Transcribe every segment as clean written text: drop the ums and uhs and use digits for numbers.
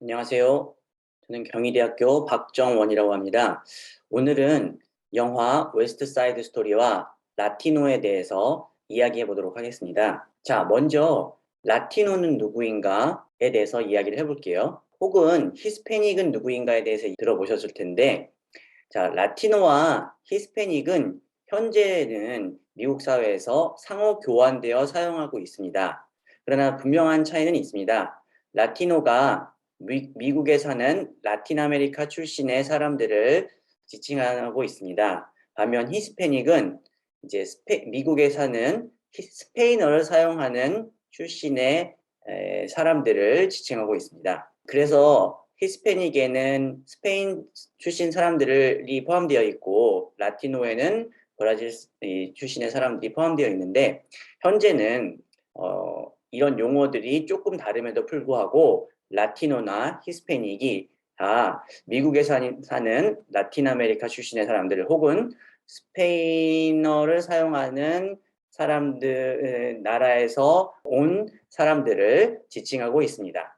안녕하세요. 저는 경희대학교 박정원이라고 합니다. 오늘은 영화 웨스트 사이드 스토리와 라티노에 대해서 이야기해 보도록 하겠습니다. 자, 먼저 라티노는 누구인가에 대해서 이야기를 해볼게요. 혹은 히스패닉은 누구인가에 대해서 들어보셨을 텐데, 자, 라티노와 히스패닉은 현재는 미국 사회에서 상호 교환되어 사용하고 있습니다. 그러나 분명한 차이는 있습니다. 라티노가 미국에 사는 라틴 아메리카 출신의 사람들을 지칭하고 있습니다. 반면 히스패닉은 이제 미국에 사는 스페인어를 사용하는 출신의 사람들을 지칭하고 있습니다. 그래서 히스패닉에는 스페인 출신 사람들이 포함되어 있고 라티노에는 브라질 출신의 사람들이 포함되어 있는데 현재는 이런 용어들이 조금 다름에도 불구하고 라티노나 히스패닉이 다 미국에 사는 라틴 아메리카 출신의 사람들 혹은 스페인어를 사용하는 사람들 나라에서 온 사람들을 지칭하고 있습니다.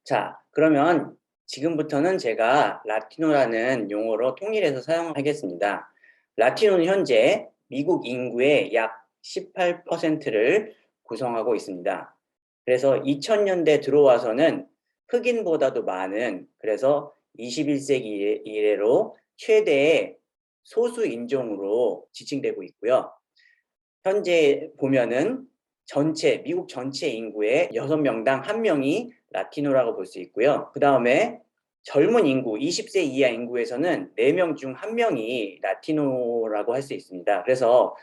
자, 그러면 지금부터는 제가 라티노라는 용어로 통일해서 사용하겠습니다. 라티노는 현재 미국 인구의 약 18%를 구성하고 있습니다. 그래서 2000년대 들어와서는 흑인보다도 많은, 그래서 21세기 이래로 최대의 소수 인종으로 지칭되고 있고요. 현재 보면은 미국 전체 인구의 6명당 1명이 라티노라고 볼 수 있고요. 그 다음에 젊은 인구, 20세 이하 인구에서는 4명 중 1명이 라티노라고 할 수 있습니다. 그래서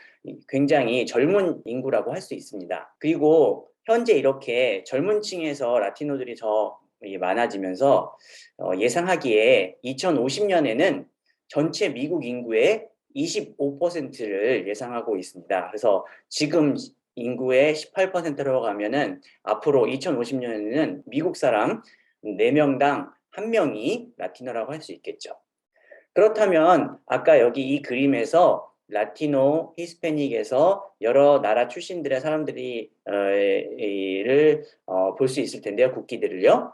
굉장히 젊은 인구라고 할 수 있습니다. 그리고 현재 이렇게 젊은 층에서 라티노들이 더 많아지면서 예상하기에 2050년에는 전체 미국 인구의 25%를 예상하고 있습니다. 그래서 지금 인구의 18%로 가면은 앞으로 2050년에는 미국 사람 4명당 1명이 라티노라고 할 수 있겠죠. 그렇다면 아까 여기 이 그림에서 라티노, 히스패닉에서 여러 나라 출신들의 사람들이 볼 수 있을 텐데요. 국기들을요.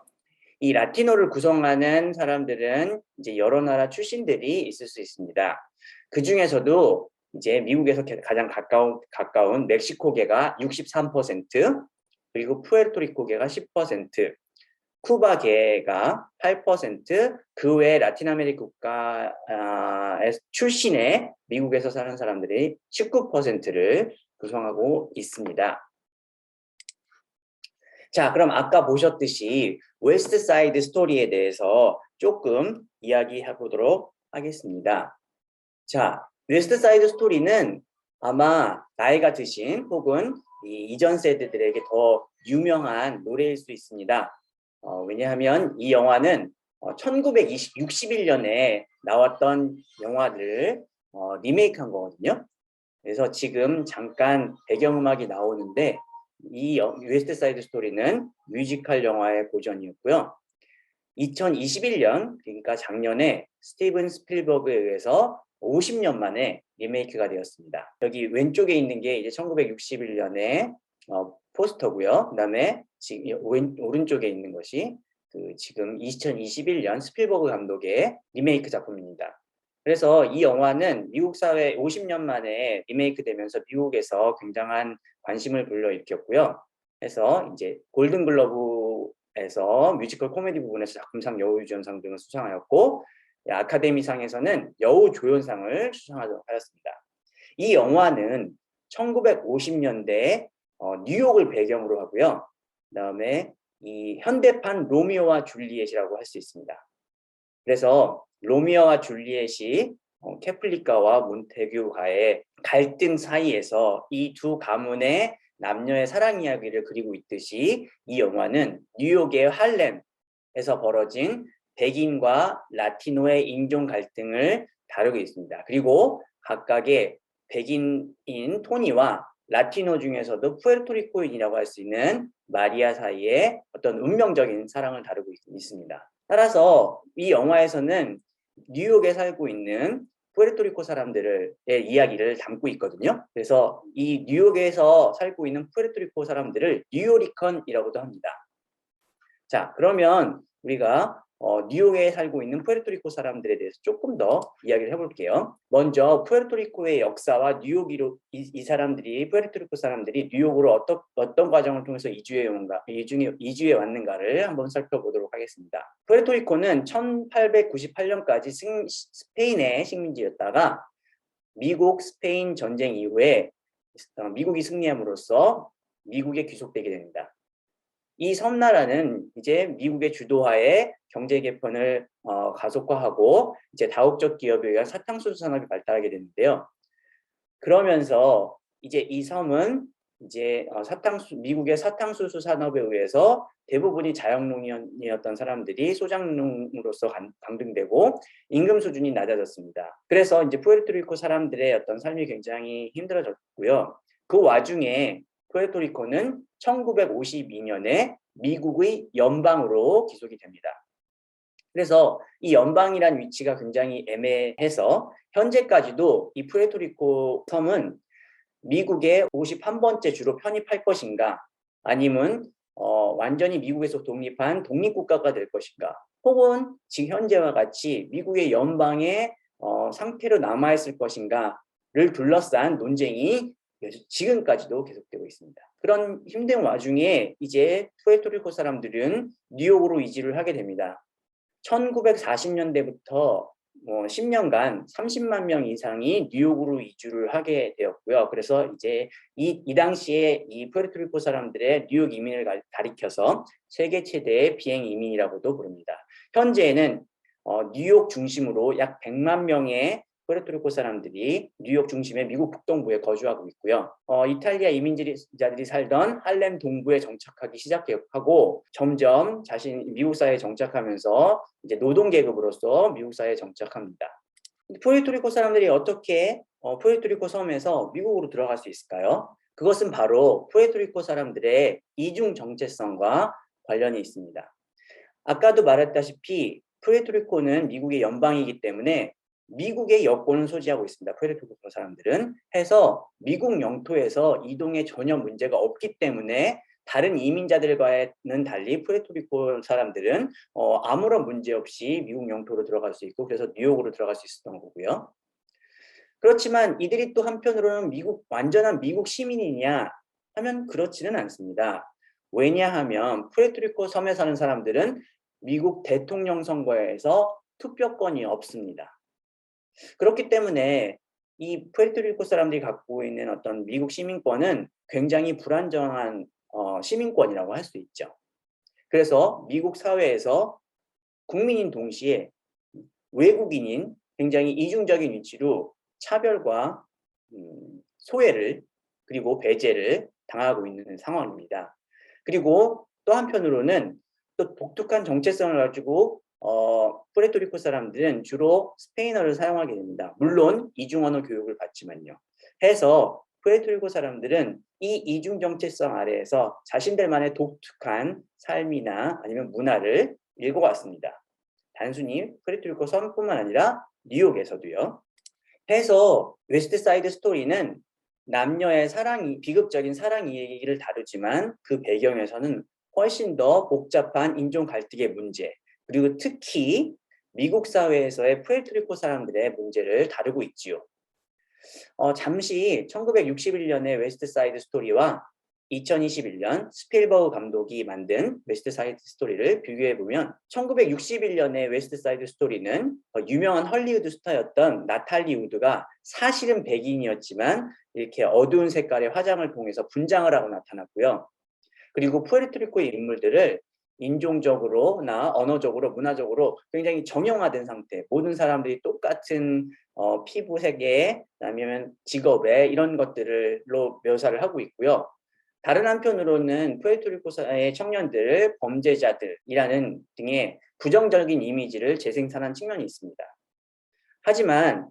이 라티노를 구성하는 사람들은 이제 여러 나라 출신들이 있을 수 있습니다. 그 중에서도 이제 미국에서 가장 가까운 멕시코계가 63%, 그리고 푸에르토리코계가 10%, 쿠바계가 8%, 그 외 라틴 아메리카 국가 출신의 미국에서 사는 사람들이 19%를 구성하고 있습니다. 자, 그럼 아까 보셨듯이 웨스트 사이드 스토리에 대해서 조금 이야기해 보도록 하겠습니다. 자, 웨스트 사이드 스토리는 아마 나이가 드신 혹은 이전 세대들에게 더 유명한 노래일 수 있습니다. 왜냐하면 이 영화는 1961년에 나왔던 영화를 리메이크한 거거든요. 그래서 지금 잠깐 배경음악이 나오는데 이 웨스트 사이드 스토리는 뮤지컬 영화의 고전이었고요. 2021년, 그러니까 작년에 스티븐 스필버그에 의해서 50년 만에 리메이크가 되었습니다. 여기 왼쪽에 있는 게 이제 1961년에 포스터고요. 그다음에 지금 오른쪽에 있는 것이 지금 2021년 스필버그 감독의 리메이크 작품입니다. 그래서 이 영화는 미국 사회 50년 만에 리메이크 되면서 미국에서 굉장한 관심을 불러일으켰고요. 그래서 이제 골든글러브에서 뮤지컬 코미디 부분에서 작품상 여우주연상 등을 수상하였고, 아카데미상에서는 여우조연상을 수상하였습니다. 이 영화는 1950년대 뉴욕을 배경으로 하고요. 그다음에 이 현대판 로미오와 줄리엣이라고 할 수 있습니다. 그래서 로미오와 줄리엣이 캐플리카와 몬테규가의 갈등 사이에서 이 두 가문의 남녀의 사랑 이야기를 그리고 있듯이 이 영화는 뉴욕의 할렘에서 벌어진 백인과 라티노의 인종 갈등을 다루고 있습니다. 그리고 각각의 백인인 토니와 라티노 중에서도 푸에르토리코인이라고 할 수 있는 마리아 사이의 어떤 운명적인 사랑을 다루고 있습니다. 따라서 이 영화에서는 뉴욕에 살고 있는 푸에르토리코 사람들의 이야기를 담고 있거든요. 그래서 이 뉴욕에서 살고 있는 푸에르토리코 사람들을 뉴요리컨이라고도 합니다. 자, 그러면 우리가 뉴욕에 살고 있는 푸에르토리코 사람들에 대해서 조금 더 이야기를 해볼게요. 먼저 푸에르토리코의 역사와 뉴욕으로 이 사람들이 푸에르토리코 사람들이 뉴욕으로 어떤 과정을 통해서 이주해 왔는가를 한번 살펴보도록 하겠습니다. 푸에르토리코는 1898년까지 스페인의 식민지였다가 미국 스페인 전쟁 이후에 미국이 승리함으로써 미국에 귀속되게 됩니다. 이 섬나라는 이제 미국의 주도하에 경제 개편을 가속화하고 이제 다국적 기업에 의한 사탕수수 산업이 발달하게 되는데요. 그러면서 이제 이 섬은 이제 미국의 사탕수수 산업에 의해서 대부분이 자영농이었던 사람들이 소작농으로서 강등되고 임금 수준이 낮아졌습니다. 그래서 이제 푸에르토리코 사람들의 어떤 삶이 굉장히 힘들어졌고요. 그 와중에 푸에르토리코는 1952년에 미국의 연방으로 기속이 됩니다. 그래서 이 연방이란 위치가 굉장히 애매해서 현재까지도 이 푸에르토리코 섬은 미국의 51번째 주로 편입할 것인가 아니면 완전히 미국에서 독립한 독립국가가 될 것인가 혹은 지금 현재와 같이 미국의 연방의 상태로 남아있을 것인가를 둘러싼 논쟁이 지금까지도 계속되고 있습니다. 그런 힘든 와중에 이제 푸에르토리코 사람들은 뉴욕으로 이주를 하게 됩니다. 1940년대부터 10년간 30만 명 이상이 뉴욕으로 이주를 하게 되었고요. 그래서 이제 이 당시에 이 푸에르토리코 사람들의 뉴욕 이민을 가리켜서 세계 최대의 비행 이민이라고도 부릅니다. 현재는 뉴욕 중심으로 약 100만 명의 푸에르토리코 사람들이 뉴욕 중심의 미국 북동부에 거주하고 있고요. 이탈리아 이민자들이 살던 할렘 동부에 정착하기 시작하고 점점 미국 사회에 정착하면서 이제 노동 계급으로서 미국 사회에 정착합니다. 푸에르토리코 사람들이 어떻게 푸에르토리코 섬에서 미국으로 들어갈 수 있을까요? 그것은 바로 푸에르토리코 사람들의 이중 정체성과 관련이 있습니다. 아까도 말했다시피 푸에르토리코는 미국의 연방이기 때문에 미국의 여권을 소지하고 있습니다. 푸에르토리코 사람들은 해서 미국 영토에서 이동에 전혀 문제가 없기 때문에 다른 이민자들과는 달리 푸에르토리코 사람들은 아무런 문제 없이 미국 영토로 들어갈 수 있고 그래서 뉴욕으로 들어갈 수 있었던 거고요. 그렇지만 이들이 또 한편으로는 완전한 미국 시민이냐 하면 그렇지는 않습니다. 왜냐하면 푸에르토리코 섬에 사는 사람들은 미국 대통령 선거에서 투표권이 없습니다. 그렇기 때문에 이 푸에르토리코 사람들이 갖고 있는 어떤 미국 시민권은 굉장히 불안정한 시민권이라고 할 수 있죠. 그래서 미국 사회에서 국민인 동시에 외국인인 굉장히 이중적인 위치로 차별과 소외를 그리고 배제를 당하고 있는 상황입니다. 그리고 또 한편으로는 또 독특한 정체성을 가지고 푸에르토리코 사람들은 주로 스페인어를 사용하게 됩니다. 물론 이중언어 교육을 받지만요. 해서 푸에르토리코 사람들은 이 이중 정체성 아래에서 자신들만의 독특한 삶이나 아니면 문화를 읽어왔습니다. 단순히 푸에르토리코 섬뿐만 아니라 뉴욕에서도요. 해서 웨스트사이드 스토리는 남녀의 비극적인 사랑 이야기를 다루지만 그 배경에서는 훨씬 더 복잡한 인종 갈등의 문제 그리고 특히 미국 사회에서의 푸에르토리코 사람들의 문제를 다루고 있지요. 잠시 1961년의 웨스트사이드 스토리와 2021년 스필버그 감독이 만든 웨스트사이드 스토리를 비교해보면 1961년의 웨스트사이드 스토리는 유명한 헐리우드 스타였던 나탈리 우드가 사실은 백인이었지만 이렇게 어두운 색깔의 화장을 통해서 분장을 하고 나타났고요. 그리고 푸에르토리코의 인물들을 인종적으로나 언어적으로 문화적으로 굉장히 정형화된 상태 모든 사람들이 똑같은 피부색에 아니면 직업에 이런 것들로 묘사를 하고 있고요. 다른 한편으로는 푸에르토리코의 청년들을 범죄자들이라는 등의 부정적인 이미지를 재생산한 측면이 있습니다. 하지만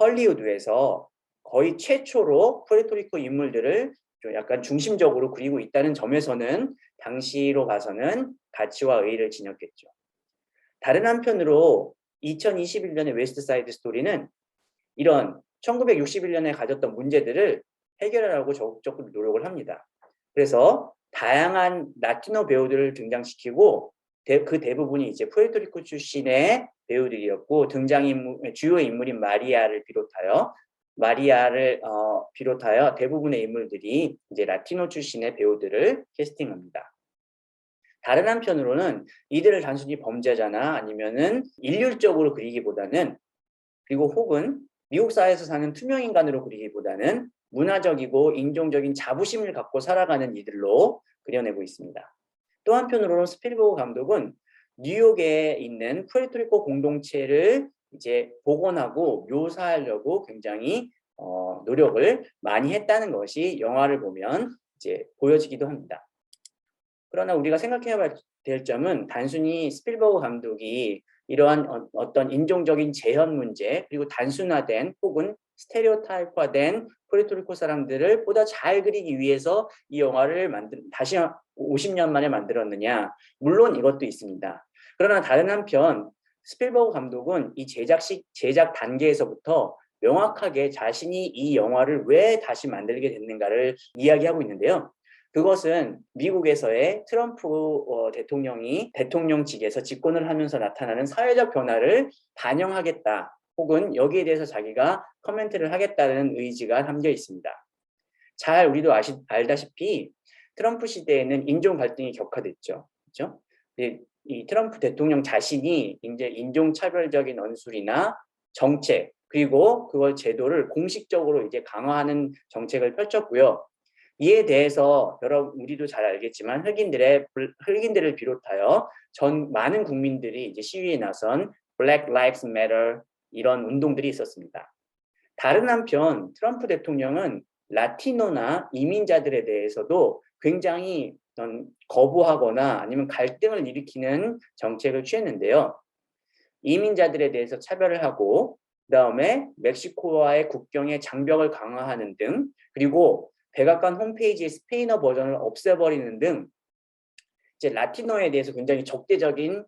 헐리우드에서 거의 최초로 푸에르토리코 인물들을 좀 약간 중심적으로 그리고 있다는 점에서는 당시로 봐서는 가치와 의의를 지녔겠죠. 다른 한편으로 2021년의 웨스트사이드 스토리는 이런 1961년에 가졌던 문제들을 해결하려고 적극적으로 노력을 합니다. 그래서 다양한 라티노 배우들을 등장시키고 그 대부분이 이제 푸에르토리코 출신의 배우들이었고 주요 인물인 마리아를 비롯하여 대부분의 인물들이 이제 라티노 출신의 배우들을 캐스팅합니다. 다른 한편으로는 이들을 단순히 범죄자나 아니면은 일률적으로 그리기보다는, 그리고 혹은 미국 사회에서 사는 투명 인간으로 그리기보다는 문화적이고 인종적인 자부심을 갖고 살아가는 이들로 그려내고 있습니다. 또 한편으로는 스필버그 감독은 뉴욕에 있는 푸에르토리코 공동체를 이제 복원하고 묘사하려고 굉장히 노력을 많이 했다는 것이 영화를 보면 이제 보여지기도 합니다. 그러나 우리가 생각해야 될 점은 단순히 스필버그 감독이 이러한 어떤 인종적인 재현 문제, 그리고 단순화된 혹은 스테레오타입화된 푸에르토리코 사람들을 보다 잘 그리기 위해서 이 영화를 다시 50년 만에 만들었느냐? 물론 이것도 있습니다. 그러나 다른 한편 스필버그 감독은 이 제작 단계에서부터 명확하게 자신이 이 영화를 왜 다시 만들게 됐는가를 이야기하고 있는데요. 그것은 미국에서의 트럼프 대통령이 대통령직에서 집권을 하면서 나타나는 사회적 변화를 반영하겠다, 혹은 여기에 대해서 자기가 코멘트를 하겠다는 의지가 담겨 있습니다. 잘 우리도 알다시피 트럼프 시대에는 인종 갈등이 격화됐죠. 그렇죠? 이 트럼프 대통령 자신이 이제 인종차별적인 언술이나 정책, 그리고 그걸 제도를 공식적으로 이제 강화하는 정책을 펼쳤고요. 이에 대해서 우리도 잘 알겠지만 흑인들을 비롯하여 많은 국민들이 이제 시위에 나선 Black Lives Matter 이런 운동들이 있었습니다. 다른 한편 트럼프 대통령은 라티노나 이민자들에 대해서도 굉장히 거부하거나 아니면 갈등을 일으키는 정책을 취했는데요. 이민자들에 대해서 차별을 하고, 그다음에 멕시코와의 국경의 장벽을 강화하는 등, 그리고 백악관 홈페이지의 스페인어 버전을 없애버리는 등 이제 라티노에 대해서 굉장히 적대적인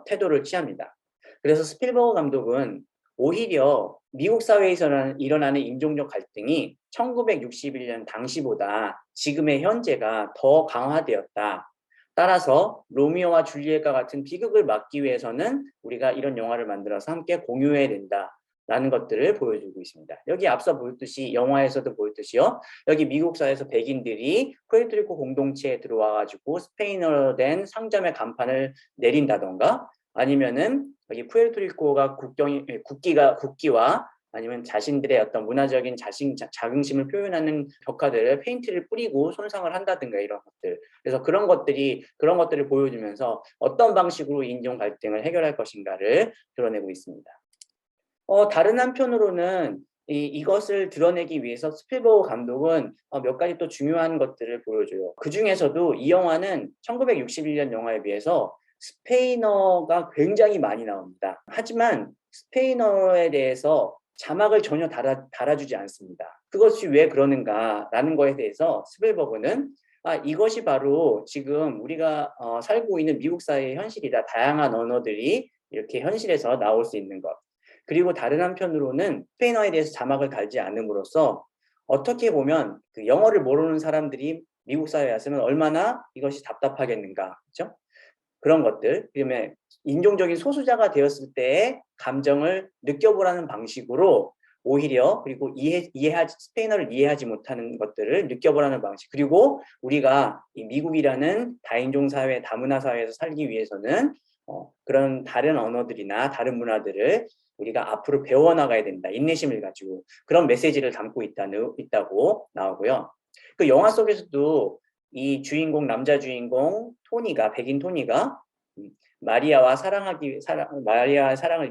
태도를 취합니다. 그래서 스필버그 감독은 오히려 미국 사회에서 일어나는 인종적 갈등이 1961년 당시보다 지금의 현재가 더 강화되었다. 따라서 로미오와 줄리엣과 같은 비극을 막기 위해서는 우리가 이런 영화를 만들어서 함께 공유해야 된다. 라는 것들을 보여주고 있습니다. 여기 앞서 보였듯이, 영화에서도 보였듯이요. 여기 미국 사회에서 백인들이 푸에르토리코 공동체에 들어와가지고 스페인어로 된 상점의 간판을 내린다던가, 아니면은 여기 푸에르토리코가 국기와 아니면 자신들의 어떤 문화적인 자긍심을 표현하는 벽화들을 페인트를 뿌리고 손상을 한다든가 이런 것들. 그래서 그런 것들을 보여주면서 어떤 방식으로 인종 갈등을 해결할 것인가를 드러내고 있습니다. 다른 한편으로는 이것을 드러내기 위해서 스필버그 감독은 몇 가지 또 중요한 것들을 보여줘요. 그 중에서도 이 영화는 1961년 영화에 비해서 스페인어가 굉장히 많이 나옵니다. 하지만 스페인어에 대해서 자막을 전혀 달아주지 않습니다. 그것이 왜 그러는가라는 거에 대해서 스필버그는 이것이 바로 지금 우리가 살고 있는 미국 사회의 현실이다. 다양한 언어들이 이렇게 현실에서 나올 수 있는 것. 그리고 다른 한편으로는 스페인어에 대해서 자막을 달지 않음으로써 어떻게 보면 그 영어를 모르는 사람들이 미국 사회에 왔으면 얼마나 이것이 답답하겠는가, 그렇죠? 그런 것들, 그다음에 인종적인 소수자가 되었을 때의 감정을 느껴보라는 방식으로 오히려, 그리고 스페인어를 이해하지 못하는 것들을 느껴보라는 방식, 그리고 우리가 이 미국이라는 다인종 사회, 다문화 사회에서 살기 위해서는 그런 다른 언어들이나 다른 문화들을 우리가 앞으로 배워나가야 된다. 인내심을 가지고 그런 메시지를 담고 있다고 나오고요. 그 영화 속에서도 이 남자 주인공 백인 토니가 마리아와 사랑을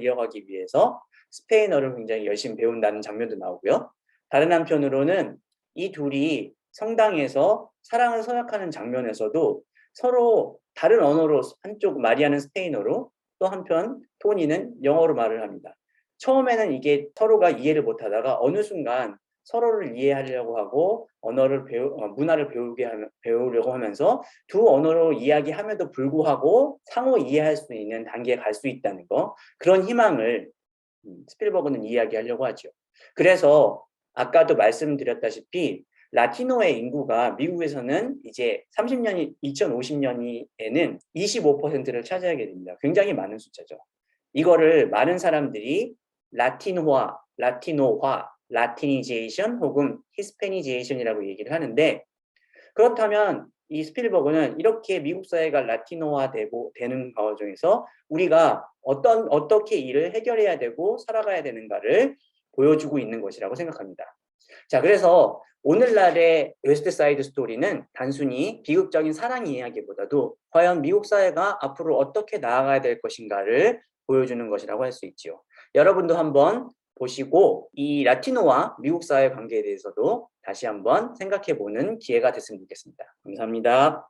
이어가기 위해서 스페인어를 굉장히 열심히 배운다는 장면도 나오고요. 다른 한편으로는 이 둘이 성당에서 사랑을 서약하는 장면에서도 서로 다른 언어로, 한쪽 마리아는 스페인어로, 또 한편 토니는 영어로 말을 합니다. 처음에는 이게 서로가 이해를 못하다가 어느 순간 서로를 이해하려고 하고 문화를 배우려고 하면서 두 언어로 이야기함에도 불구하고 상호 이해할 수 있는 단계에 갈 수 있다는 거, 그런 희망을 스필버그는 이야기하려고 하죠. 그래서 아까도 말씀드렸다시피 라티노의 인구가 미국에서는 이제 2050년에는 25%를 차지하게 됩니다. 굉장히 많은 숫자죠. 이거를 많은 사람들이 라티노화, 라티니제이션 혹은 히스패니제이션이라고 얘기를 하는데, 그렇다면 이 스필버그는 이렇게 미국 사회가 되는 과정에서 우리가 어떻게 일을 해결해야 되고 살아가야 되는가를 보여주고 있는 것이라고 생각합니다. 자, 그래서 오늘날의 웨스트 사이드 스토리는 단순히 비극적인 사랑 이야기보다도 과연 미국 사회가 앞으로 어떻게 나아가야 될 것인가를 보여주는 것이라고 할 수 있지요. 여러분도 한번 보시고 이 라티노와 미국 사회 관계에 대해서도 다시 한번 생각해 보는 기회가 됐으면 좋겠습니다. 감사합니다.